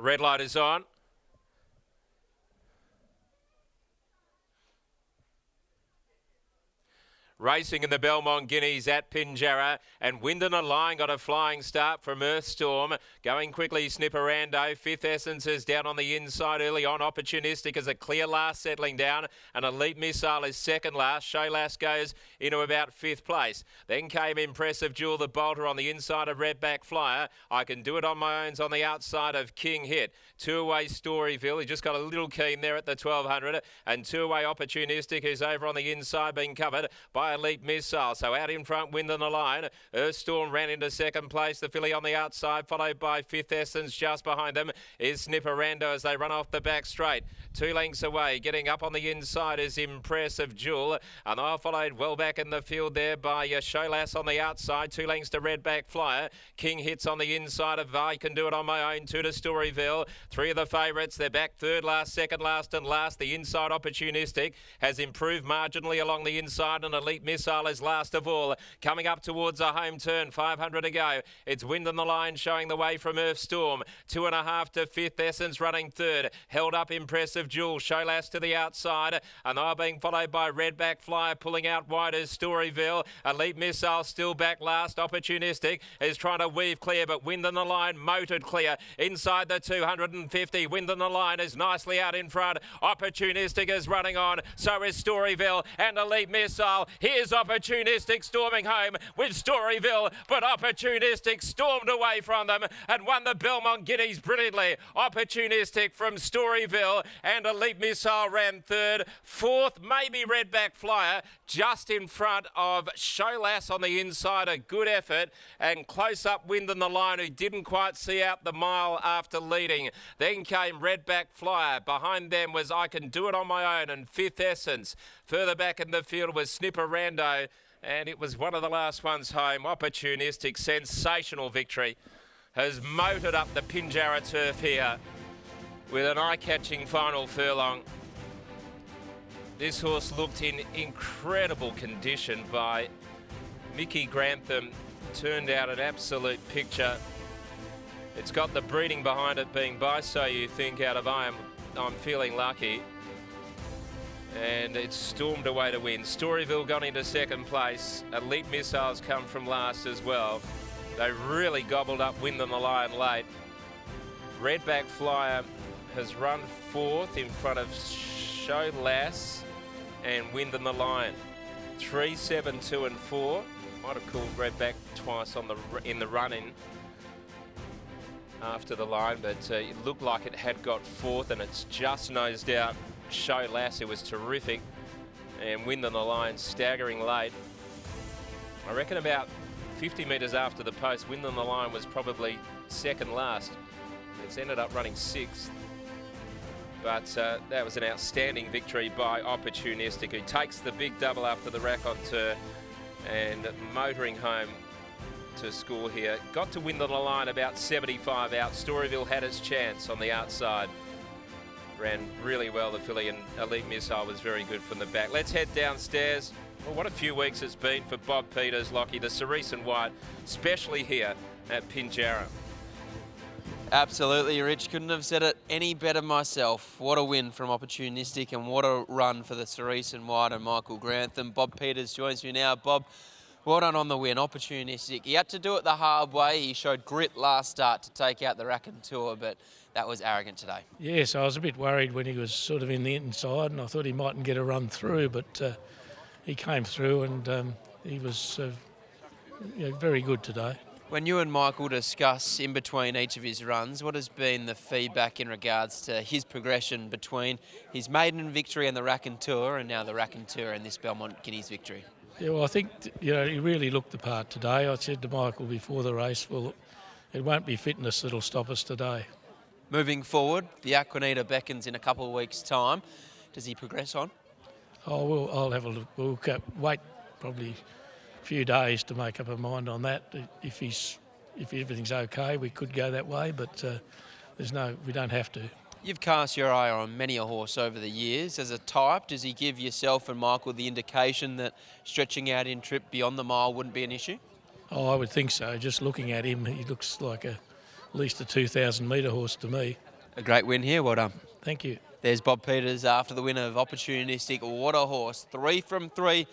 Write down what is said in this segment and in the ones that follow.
Red light is on. Racing in the Belmont Guineas at Pinjarra, and Wyndon Align got a flying start from Earthstorm. Going quickly, Snipperando. Fifth Essence is down on the inside early on. Opportunistic is a clear last settling down, and Elite Missile is second last. Showlass goes into about fifth place. Then came Impressive Jewel, the bolter on the inside of Redback Flyer. I Can Do It On My Own's on the outside of King Hit. Two away Storyville, he just got a little keen there at the 1200, and two away Opportunistic, who's over on the inside being covered by Elite Missile. So out in front, Wyndon Align. Earthstorm ran into second place. The filly on the outside, followed by Fifth Essence. Just behind them is Snipperando as they run off the back straight. 2 lengths away. Getting up on the inside is Impressive Jewel. And they are followed well back in the field there by Showlass on the outside. 2 lengths to Redback Flyer. King Hits on the inside of I Can Do It On My Own. 2 to Storyville. 3 of the favourites. They're back third last, second last and last. The inside Opportunistic has improved marginally along the inside, and Elite Missile is last of all. Coming up towards a home turn, 500 to go. It's Wyndon Align showing the way from Earthstorm. 2.5 to Fifth Essence running third. Held up Impressive Jewel. Showlass to the outside, and they are being followed by Redback Flyer pulling out wide as Storyville. Elite Missile still back last. Opportunistic is trying to weave clear, but Wyndon Align motored clear inside the 250. Wyndon Align is nicely out in front. Opportunistic is running on. So is Storyville and Elite Missile. Here's Opportunistic storming home with Storyville, but Opportunistic stormed away from them and won the Belmont Guineas brilliantly. Opportunistic from Storyville, and Elite Missile ran third. Fourth, maybe Redback Flyer, just in front of Showlass on the inside. A good effort, and close up Wyndon Align, who didn't quite see out the mile after leading. Then came Redback Flyer. Behind them was I Can Do It On My Own and Fifth Essence. Further back in the field was Snipperando, and it was one of the last ones home. Opportunistic, sensational victory, has motored up the Pinjarra turf here with an eye-catching final furlong. This horse looked in incredible condition by Mickey Grantham. Turned out an absolute picture. It's got the breeding behind it, being By So You Think out of I'm Feeling Lucky. And it's stormed away to win. Storyville got into second place. Elite Missiles come from last as well. They really gobbled up Wyndon Align late. Redback Flyer has run fourth in front of Showlass and Wyndon Align. 3, 7, 2 and 4. Might have called Redback twice in the run-in after the line, but it looked like it had got fourth, and it's just nosed out Showlass, who was terrific, and Wyndon Align staggering late. I reckon about 50 metres after the post, Wyndon Align was probably second last. It's ended up running sixth. But that was an outstanding victory by Opportunistic, who takes the big double after the raconteur and motoring home to score here. Got to Wyndon Align about 75 out. Storyville had its chance on the outside. Ran really well, the filly, and Elite Missile was very good from the back. Let's head downstairs. Well, what a few weeks it's been for Bob Peters, Lockie, the Cerise and White, especially here at Pinjarra. Absolutely, Rich. Couldn't have said it any better myself. What a win from Opportunistic, and what a run for the Cerise and White and Michael Grantham. Bob Peters joins me now. Bob, well done on the win. Opportunistic. He had to do it the hard way. He showed grit last start to take out the raconteur, but that was arrogant today. Yes, I was a bit worried when he was sort of in the inside, and I thought he mightn't get a run through, but he came through, and he was very good today. When you and Michael discuss in between each of his runs, what has been the feedback in regards to his progression between his maiden victory and the raconteur, and now the raconteur and this Belmont Guineas victory? Yeah, well, I think he really looked the part today. I said to Michael before the race, well, it won't be fitness that'll stop us today. Moving forward, the Aquanita beckons in a couple of weeks' time. Does he progress on? Oh, I'll have a look. We'll wait probably a few days to make up our mind on that. If everything's okay, we could go that way, but we don't have to. You've cast your eye on many a horse over the years. As a type, does he give yourself and Michael the indication that stretching out in trip beyond the mile wouldn't be an issue? Oh, I would think so. Just looking at him, he looks like at least a 2,000 metre horse to me. A great win here, well done. Thank you. There's Bob Peters after the win of Opportunistic. What a horse. 3 from 3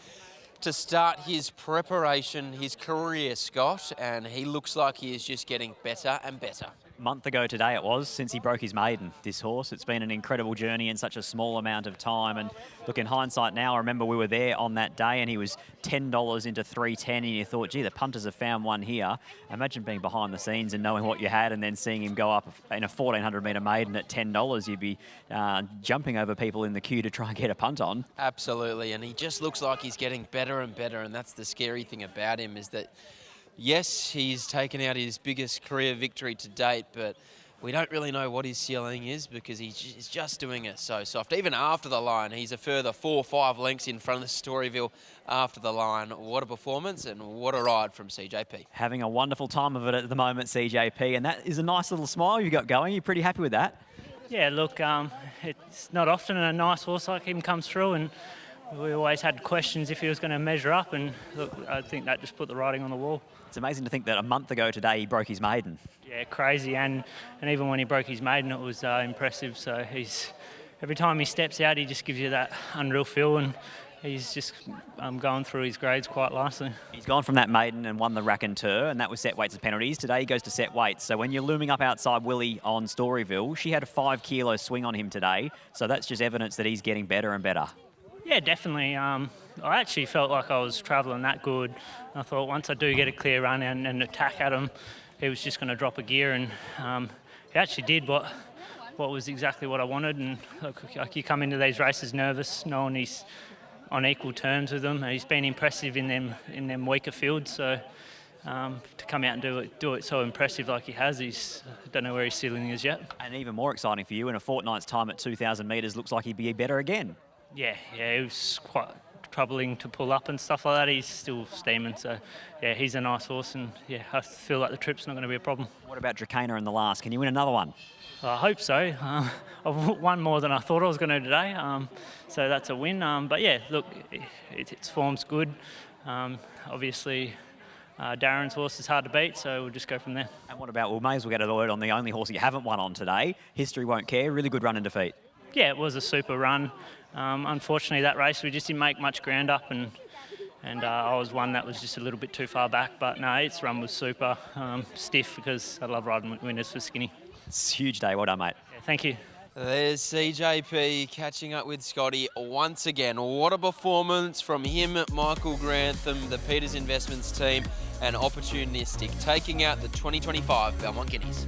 to start his preparation, his career, Scott, and he looks like he is just getting better and better. Month ago today it was, since he broke his maiden, this horse. It's been an incredible journey in such a small amount of time. And look, in hindsight now, I remember we were there on that day and he was $10 into 310 and you thought, gee, the punters have found one here. Imagine being behind the scenes and knowing what you had and then seeing him go up in a 1400 metre maiden at $10. You'd be jumping over people in the queue to try and get a punt on. Absolutely, and he just looks like he's getting better and better, and that's the scary thing about him is that yes, he's taken out his biggest career victory to date, but we don't really know what his ceiling is because he's just doing it so soft. Even after the line, he's a further 4 or 5 lengths in front of the Storyville after the line. What a performance and what a ride from CJP. Having a wonderful time of it at the moment, CJP, and that is a nice little smile you've got going. You're pretty happy with that? Yeah, look, it's not often a nice horse like him comes through, and we always had questions if he was going to measure up, and look, I think that just put the writing on the wall. It's amazing to think that a month ago today he broke his maiden. Yeah, crazy, and even when he broke his maiden, it was impressive. So every time he steps out, he just gives you that unreal feel, and he's just going through his grades quite nicely. He's gone from that maiden and won the raconteur, and that was set weights and penalties. Today he goes to set weights. So when you're looming up outside Willie on Storyville, she had a 5 kilo swing on him today. So that's just evidence that he's getting better and better. Yeah, definitely. I actually felt like I was travelling that good. I thought once I do get a clear run and attack at him, he was just going to drop a gear, and he actually did what was exactly what I wanted. And look, like you come into these races nervous, knowing he's on equal terms with them. He's been impressive in them weaker fields. So to come out and do it so impressive like he has, I don't know where his ceiling is yet. And even more exciting for you, in a fortnight's time at 2,000 metres, looks like he'd be better again. Yeah, it was quite troubling to pull up and stuff like that. He's still steaming, so yeah, he's a nice horse, and yeah, I feel like the trip's not going to be a problem. What about Dracana in the last? Can you win another one? I hope so. I've won more than I thought I was going to today, so that's a win. But yeah, look, its form's good. Obviously, Darren's horse is hard to beat, so we'll just go from there. And what about, we may as well get a word on the only horse you haven't won on today. History Won't Care, really good run and defeat. Yeah, it was a super run. Unfortunately, that race we just didn't make much ground up, and I was one that was just a little bit too far back. But no, its run was super stiff because I love riding winners for Skinny. It's a huge day. Well done, mate. Yeah, thank you. There's CJP catching up with Scotty once again. What a performance from him, Michael Grantham, the Peters Investments team, and Opportunistic, taking out the 2025 Belmont Guineas.